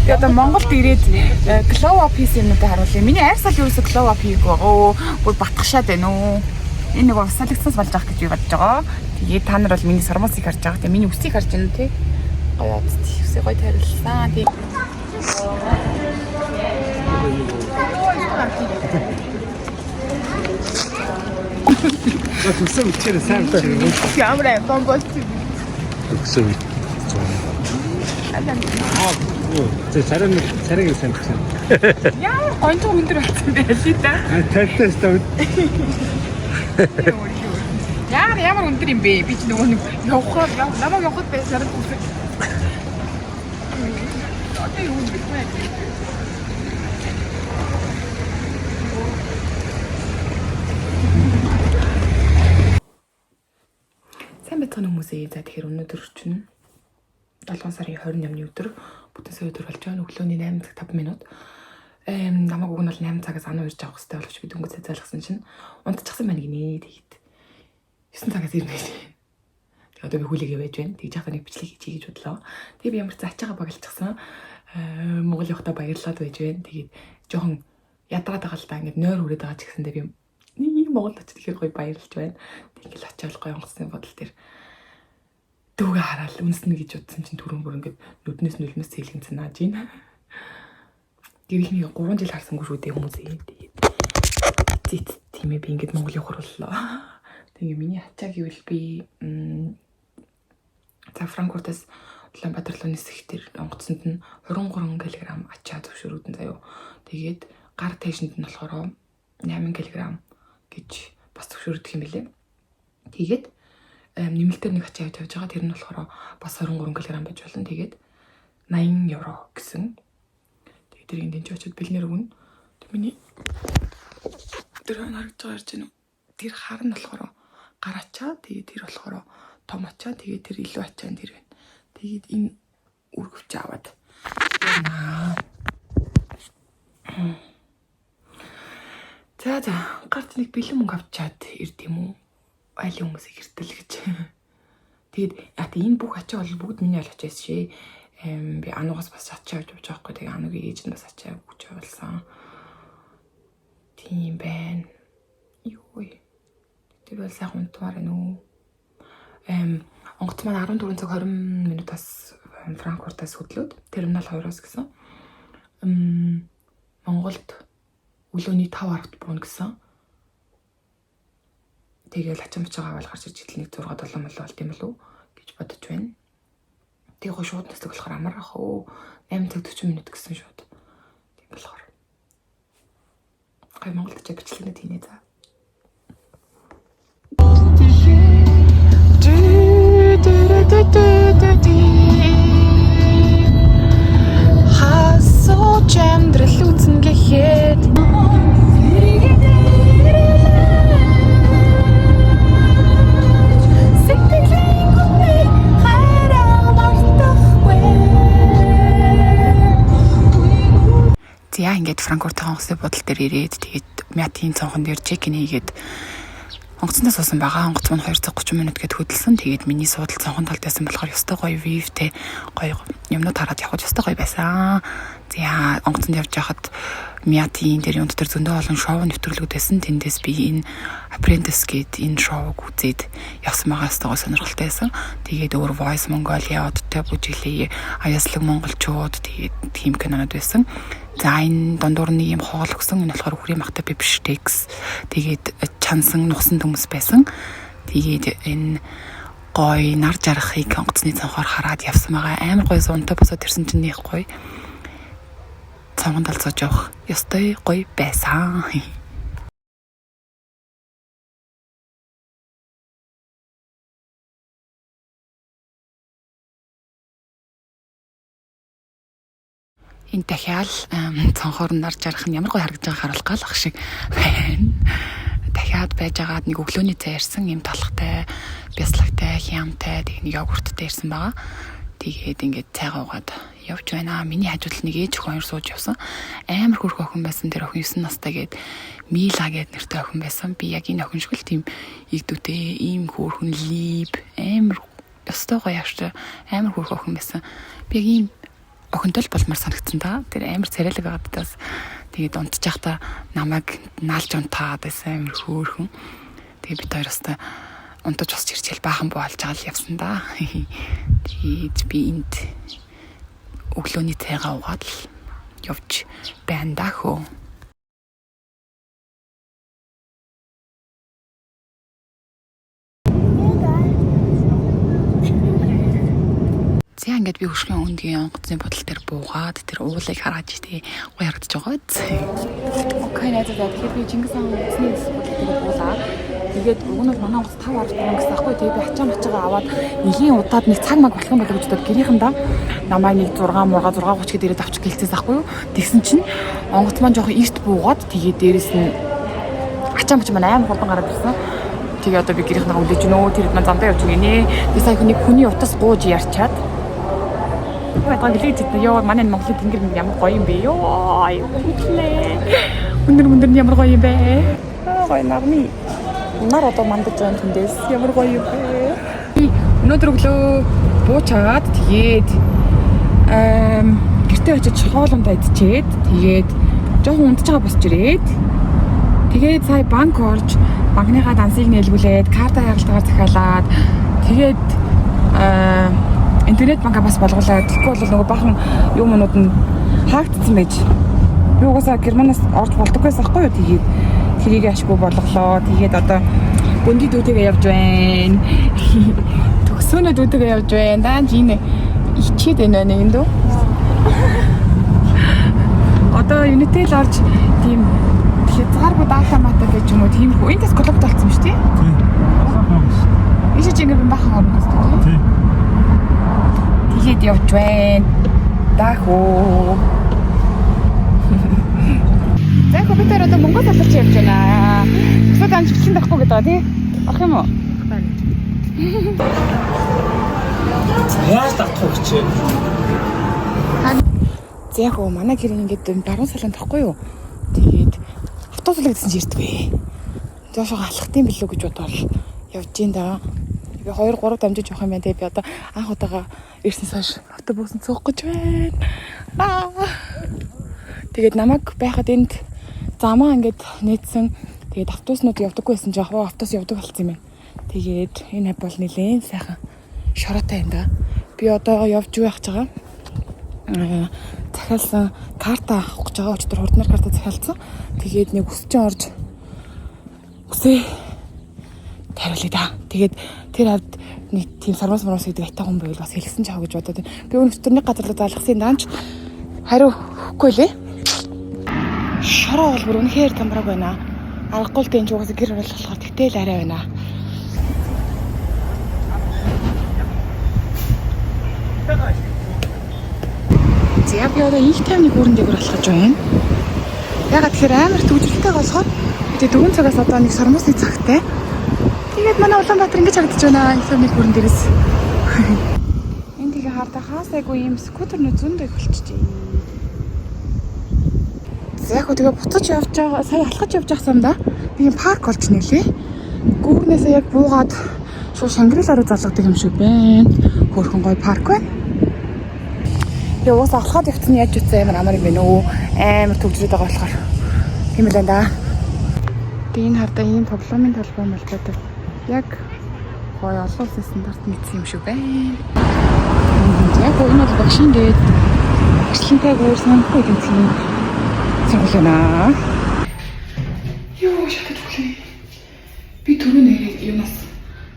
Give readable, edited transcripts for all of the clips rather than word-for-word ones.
Би одоо Монголд ирээд glow up хийсэн юмнуудаа харуулъя. Миний арьс ал ерөөсө glow up хийгээгүй байгаа. Бүр батгашаад байна уу? Энэ нэг усалагцаас болж байгаа гэж би бодож байгаа. Тэгээд та нар бол миний сормосыг харж байгаа. Тэгээд миний үсийг харж байна тий. Гоё үсээ гоё тарилсан. Тий. Үсээ үчээр сайн үчээр. Ямар бомбос. Үсээ. 저 잘하는 산. 야, 완전 흔들어 같은데, 진짜. 됐어. 야, ямар өндөр юм бэ? Би ч нөгөө явах намайг явахд байж зарах үгүй. Одоо юу юм бэ? Сайн байтганы хүмүүсээ за тэгэхээр өнөөдөр чинь 7 сарын 28-ны өдөр бүтэн сая өдөр болж байгаа. Өглөөний 8:05 минут. Намайг уг нь бол 8 цагаас ануу ирж авах хэрэгтэй боловч би дөнгөж цайзаалгасан чинь унтчихсан байна гинэ. Тэгээд 9 цагаас ирнэ. Тэгээд одоо би хүлээгээ байж байна. Тэгж яхаа нэг бичлэг хийж гэж бодлоо. Тэгээд би ямар ч ачаага багалчихсан. Монгол явахдаа баярлаад байж байна. Тэгээд жоохон ядраад байгаа л да. Ингээд нойр хүрээд байгаа ч гэсэндээ би нэг Монгол очиж тэгэхээр гоё баярлж байна. Тэгэл очиад гоё онгоцны бодол дээр дүүгээ хараад үнснэ гэж утсан чинь түрүүн бүр ингээд нүднээс нүлмэс цэлгэнцэн нааж байна. Гэрийнхний 3 жил харсангүй шүү дээ хүмүүсээ. Тэгээд тийм ээ би ингээд Монгол явах боллоо. Тэгээ миний ачааг гэвэл би за Франкфуртаас Улаанбаатар руу нисэх тэр онгоцонд нь 23 кг ачаа зөвшөөрүүдэн заяо. Тэгээд гар тээшэнд нь болохоор 8 кг гэж бас зөвшөөрдөг юм билээ. Тэгээд нэмэлтээр нэг ачаа явж байгаа. Тэр нь болохоор бас 23 кг байж болно. Тэгээд 80 евро гэсэн. Тэгээд тэрийг дэнч очиод бэлнэр өгнө. Тэг миний тэр харагдж байгаа юм чинь тэр хар нь болохоор гар ачаа. Тэгээд тэр болохоор том ачаа. Тэгээд тэр илүү ачаа нь тэр байна. Тэгээд энэ үргэвч аваад за гарт нэг бэлэн мөнгө авчаад ирд юм уу? Айлын хүмүүсийг хэртэл гэж. Тэгээд энэ бүх ачаа бол бүгд миний айл ачаас шээ. Би ануугаас бас ачаа авч байгаа байхгүй. Тэгээд ануугийн ээж нь бас ачаа өгч явуулсан. Тийм байна. Юу. Тэр бол сайхан унтмаар байна уу? Онгоц маань 14 цаг 20 минутаас Франкфуртаас хөдлөөд терминал 2-оос гэсэн. Монголд өглөөний 5:10-д буун гэсэн. Тэгэл ачаамчаа аваад гарч ирж идэл нэг 6-7 мөл болт юм болов гэж бодож байна. Тэгээ гоо шууд нэстэг болохоор амар ах оо 8 цаг 40 минут гэсэн шууд. Тийм болохоор. Гай Монголд ч бичлэгнэ тийнэ за. Хасоо чамдрал үзэн гэхэд за ингээд Франкфуртын онгоцны бодол дээр ирээд тэгээд Мятийн цонхон дээр чекин хийгээд онгоцноос суусан байгаа. Онгоц маань 2 цаг 30 минут гээд хөдөлсөн. Тэгээд миний суудал цонхон талд байсан болохоор ёстой гоё вивтэй гоё юмнууд хараад явах ёстой гоё байсан. За онгоцонд явж байхад Мятийн дээр юунд төр зөндөө олон шоу нэвтрүүлгүүд байсан. Тэндээс би энэ Apprentice гээд энэ шоуг үзээд явсан байгаа ёстойгоо сонирхолтой байсан. Тэгээд өөр Voice Mongolia, Одтой бүжиглээ, Аяслаг монголчууд тэгээд тийм кинонод байсан. За энэ дундуур нэг юм хоол өгсөн. Энэ болохоор хүрээ махта бибштекс. Тэгээд чансан нухсан төмс байсан. Тэгээд энэ гой нар жарахыг онгоцны цонхоор хараад явсан байгаа. Амар гоё сунтай босоод ирсэн чинь их гоё. Цонхонд алцаж явах ёстой гоё байсан. Энэ дахиад цонхоор нар жарах нь ямар гоё харагдаж байгааг харуулах гал ах шиг байна. Дахиад байж байгаад нэг өглөөний цай ирсэн юм талхтай, бяслагтай, хямтай, тэг нэг йогурттай ирсэн байгаа. Тэгээд ингээд цайгаа уугаад явж байна. Миний хажууд нэг ээж охин хоёр сууж явсан. Амар хөрх охин байсан. Тэр охин 9 настай гээд Мила гээд нэртэй охин байсан. Би яг энэ охин шиг л тийм игдүүтэй, ийм хөөрхөн лип, амар ёстой гоё явж амар хөрх охин байсан. Би яг ийм охинтой болмор санагдсан та. Тэр амар царайлаг байгаад таас тэгээд унтж явахдаа намайг наалж унтаад байсан амар хөөрхөн. Тэгээд бид хоёр баста унтаж босч ирчихэл баахан боолж байгаа л явсан да. Тэгээд би энд өглөөний цайгаа уугаад л явж байна да хөө. За ингээд би хөшгөн өндгийн онгоцны бодол дээр буугаад тэр уулыг хараад тий гоё харагдаж байгаа биз. Окей найзаа тэгэхээр би Чингис хаан онгоцны бодол дээр буулаа. Тэгээд уг нь бол манай онгоц 5 орж байгаа гэсэн аахгүй тий би ачаага аваад нэлийн удаад нэг цаг маг болох юм болоо гэж бодоод гэрийнхэндээ намайг нэг 6 30 гээд ирээд авчих гэлцээс аахгүй юу. Тэгсэн чинь онгоц маань жоохон эрт буугаад тэгээд дээрэс нь ачаамч маань амар хурдан гараад ирсэн. Тэгээ одоо би гэрийнхнээ үлээж нөө тэр маань замдаа явж гинэ. Би сая хүний утас гууж ярьчаад Батан гэлээд ёо манай Монголын тэнгэр минь ямар гоё юм бэ ёо өндөр нь ямар гоё юм бэ гоё нарны нар одоо мандаж байна тэндээс ямар гоё юм бэ өнөөдөр өглөө буучаад тэгээд гэртээ очиж хоолундаа идчихэд тэгээд жоохон унтж байгаа босч ирээд тэгээд сая банк орж банкныхаа дансыг нээлгүүлээд карта хагалдгаар захиалаад тэгээд интернет банка бас болгуулаад тэгэхгүй бол нөгөө бахан юмнууд нь хаагдсан байж. Би угаасаа Германаас орж болдог байсан хгүй юу тэгээд тэрийг ашгүй болголоо. Тэгээд одоо гүнди дүүтэйгээ явж байна. Төгсөөнөө дүүтэйгээ явж байна. Даан жинэ ичээд байна нэг юм дөө. Одоо Unitel орж тийм хязгааргүй дата мата гэж юм уу тийм хөө. Эндээс клуб толцсон шүү дээ. Ишээ чингээ бахан орно гэсэн тийм. Тэгээд явж байна. Дахуу. За бид тэр одоо Монгол талч явж байна. Өсөд амжилтсан байхгүй гэдэг тий. Ах юм уу? Яаж давхгүй чи? За яг уу манай гэр ингээд баруун салон тахгүй юу? Тэгээд автобус л гэдсэн чи ирдгүй. Жоошоо алхах тийм билүү гэж бодвол явж ин да. Би 2 3 дамжиж явах юм байна те. Би одоо анх удаага ирснээс хойш автобусд цуух гэж байна. Тэгээд намайг байхад энд замаа ингээд нээсэн. Тэгээд автобуснууд явдаггүй байсан жоо автобус явдаг болсон юм байна. Тэгээд энэ бол нэлээд сайхан шороотой юм да. Би одоо явж байх гэж байгаа. Захиалсан карта авах гэж байгаа. Өчтөр хурднаар карта захиалсан. Тэгээд нэг өсчөн орж үсээ тариулъя да. Тэгээд тэр хавьд нэг тийм сармас гэдэг айтаа хүн байвал бас хэлсэн ч аа гэж бодоод байна. Би өнөөдөр нэг газар залгасан даанч хариу хөхгүй лээ. Шороо бол бүр үнэхээр тамбраг байна. Аргагүй л энэ чугаас гэр оруулах болохоор тэгтэл арай байна. За би одоо их тайвны хүрэн дээр алхаж байна. Ягаад тэгэхээр амар төвжөлтэй болохоор би 4 цагаас одоо нэг сармусны цагтай. Тэгээд манай Улаанбаатар ингэж харагдаж байна. Их тайвны хүрэн дээрээс. Энд тэгээ хардаа хаасайгүй юм скутернүүд зөндөө болчихжээ. За яг тэгээ буцаж явж байгаа сая алхаж явж байгаа самда нэг юм парк олж нэлээ. Гүүрнээсээ яг буугаад шууд Шангрила руу залгадаг юм шиг байна. Хөөрхөн гоё парк байна. Тэгээ уус алхаад явцсан яаж үтсэн амар юм бэ нөө амар төгжрээд байгаа болохоор тийм л байна да. Тэгээ энэ хардаа ийм тоглоомын талбай малгайдаг. Яг гоё олон улсын стандарт мэдсэн юм шиг байна. Яг энэ бол багшийн дээд багшлинтай гоор санахгүй тэмцээн цэглэнаа. Йоо шатад хүлээ. Би түрүү нэрээ юунаас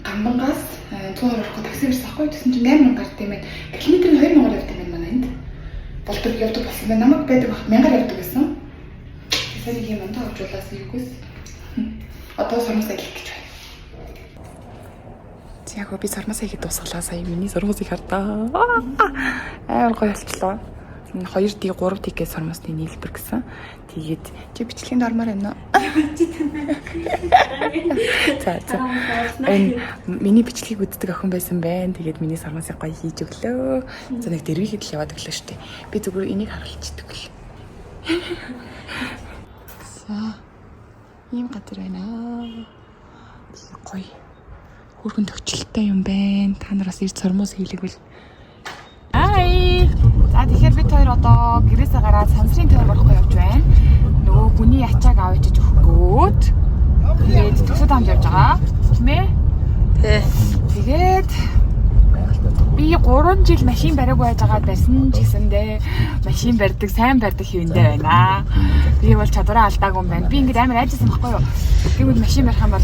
гамбангаас 100 орох такси ирсэн ахгүй гэсэн чинь 8000 гарт юм байна. Километрийн 2000 явдаг юм байна энд. Болдог явдаг болсон байна. Намайг байдаг 1000 явдаг гэсэн. Тэгэхээр нэг юм андаа авчулаас югээс. Одоо сормос аялах гэж байна. Яг би сормос аялах дуусгалаа сая миний сормосыг хардаа. Амар гоё болчихлоо. 2D 3D гэж сормосны нийлбэр гэсэн. Тэгээд чи бичлэгийн дормоор байна уу? За. Энэ миний бичлэгийг үздэг охин байсан байна. Тэгээд миний сормосыг гоё хийж өглөө. За нэг дэрвийхэд л яваад өглөө штэ. Би зүгээр энийг харуулчихдаг л. За. Ийм газар байна. Гоё. Хөргөн төгчлөлтэй юм байна. Та нар бас ирд сормос хийлэгвэл. Хай. За тэгэхээр Тэгэхээр бид хоёр одоо гэрээсээ гараад сансрын тойрог орохгүй явж байна. Нөгөө хүний ачааг авчиж өгөхгөөд тэгээд төсөөд хамт явж байгаа. Тийм ээ? Тий. Тэгээд би 3 жил машин бариагүй байжгаад байсан ч гэсэндээ машин барьдаг, сайн барьдаг хэвэндээ байна. Би бол чадвараа алдаагүй юм байна. Би ингээд амар айжсан байхгүй юу? Тэгвэл машин барих юм бол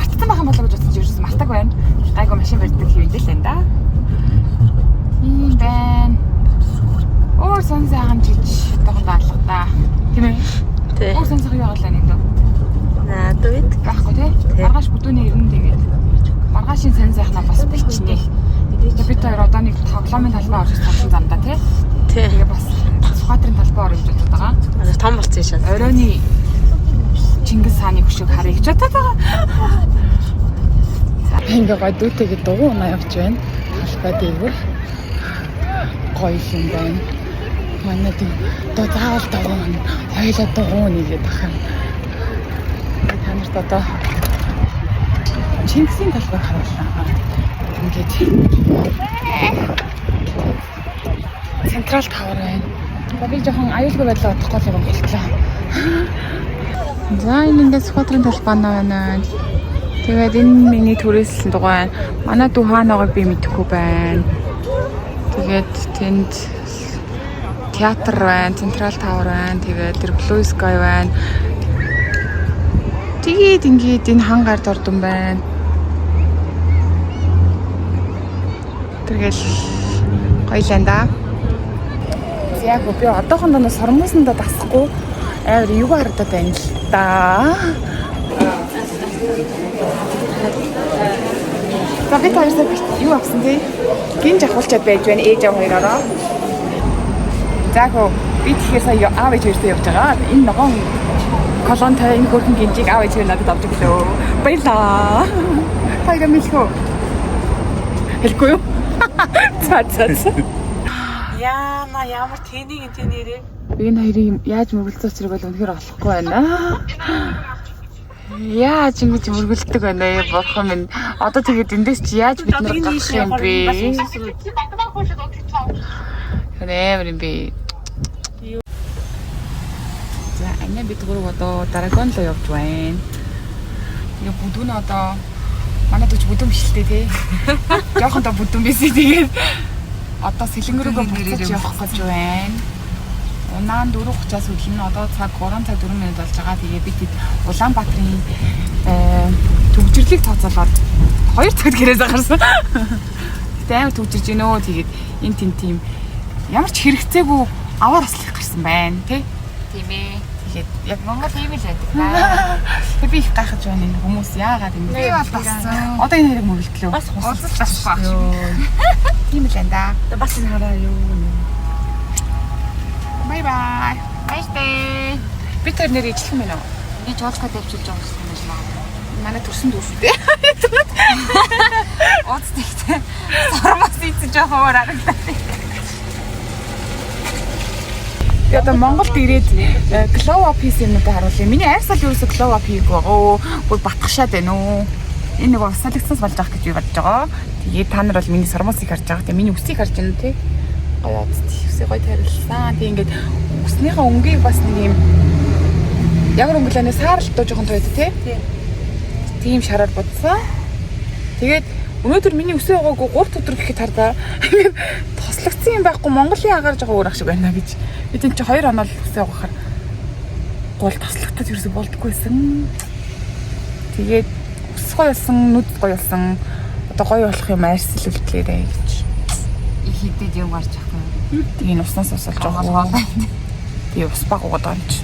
мартсан байх юм болоо гэж бодсон ч ерөөс мартаг байна. Гайгүй машин барьдаг хэвэндээ л байна да. Ийм байна. Өөр сон сайхан жиж тогтоо алга та. Тийм ээ? Тий. Өөр сон сайхан юу агалаа нэг дөө. Наадуйд. Байхгүй тий? Маргааш бүдүүний 90 тэгээд. Маргаашийн сан сайхнаа бас бичнэ. Бид хоёр одоо нэг тоглоомын талбай орж тавсан замдаа тий. Тий. Тэгээ бас Сүхбаатарын талбай орж бодож байгаа. Том болсон шээ. Оройны Чингис хааны хөшөөг харъя гэж бодоод байгаа. Ингээ гой дүүтэйгээ дугуй унаа явж байна. Албай дээгүүр. Гоё юм байна. Манай тийм одоо заавал дугуй хоёлоо дугуй нэгээд бахан. Та нарт одоо Чингисийн талбай харууллаа. Ингээд Централ тавар байна. Би жоохон аюулгүй байдлаа бодохгүй л болтлоо. За энэ ингээд Сүхбаатарын талбай байна. Тэгээд энэ миний түрээсэлсэн дугуй. Манай дүү хаана байгааг би мэдэхгүй байна. Тэгээд тэнд театр байна, Централ тавар байна. Тэгээд тэр Blue Sky байна. Тэгээд ингээд энэ хангаар дурдан байна. Тэгэл гоёлаа да. Яг би одоохондоо нэг сормоосондоо дасахгүй амар юу харагдаад байна л да. За би таарсаа юу авсан тий? Гинж авахулчаад байж байна ээж аваа хоёроо. За хөө би тэгэхээр сая аав ээж хоёртой явж байгаа. Энэ ногоон колонтой энэ хөрхөн гинжийг аав ээж хоёр надад авч өглөө. Баярлаа. Хайра мэлхөө. Хэлгүй юу? За. Яна ямар тэнийг энэ нэрээ. Би энэ хоёрын яаж мөргөлцөө очрыг бол үнэхээр олохгүй байна. Яаж ингэж мөргөлдөг байна ээ бурхан минь. Одоо тэгээд эндээс чи яаж бид нар гарах юм бэ? Хэнээр юм бэ? За аня бид гурав одоо Драгон руу явж байна. Ингээ бүдүүн одоо манай дүүч бүдүүн бишэлтэй тий. Жоохондоо бүдүүн бисээ тэгээд одоо сэлэнгөрөөгөө буцаж явах гэж байна. Унаан 4:30-аас үлэн одоо цаг 3 цаг 4 минут болж байгаа. Тэгээ бид Улаанбаатарын төвчрлийг тооцоолоод 2 цагт гэрээсээ гарсан. Гэтэ амар төвчрж гинөө. Тэгээд энэ тийм ямар ч хэрэгцээгүй аваар ослох гарсан байна тий. Тийм ээ. Тэгээд яг Монгол ийм л байдаг. Тэг би их гайхаж байна энэ хүмүүс яагаад ингэ. Би бол бассан. Одоо энэ хэрэг мөрөлдлөө. Бас хусалж байх шиг. Тийм л байна да. Бас энэ хараа юу. Bye bye. Баяртай. Би тэр нэр ижлэх юм байна уу? Би жолкод явуулж байгаа юм шиг байна. Манай төрсөн дүүс үү? Ууц тэгтээ. Сормоос ийцэн жоохон өөр харагдаад. Би одоо Монголд ирээд glow up хийсэн юмудаа харуулъя. Миний айрсал ерөөсө glow up хийх байгаа. Бүр батгашаад байна уу? Энэ нэг усалгцсан болж байгаа гэж би бодож байгаа. Тэгээд та нар бол миний сормосыг харж байгаа. Тэгээд миний үсийг харж байна тий. Гоё үсээ гоё тарилсан. Тэг ингээд үснийхээ өнгийг бас нэг юм ямар өнгөлөө саарлтуу жоохон тойд тий. Тийм шараар будсан. Тэгээд өнөөдөр миний үсээ байгаагүй 3 өдөр гэхэд хардаа ингээд тослогдсон юм байхгүй Монголын агаар жоо өөр ах шиг байна гэж. Би тийм чи 2 оноо л үсээ байгаахаар гол тослогдод ерөөсө болдггүйсэн. Тэгээд ус гоё болсон, нүд гоё болсон. Одоо гоё болох юм арьсэл үлдлээрэй гэж. Ихэдээд юм гарч байгаа юм. Тэгээ уснаас усалж байгаа. Би ус баг уугаад байгаа юм чи.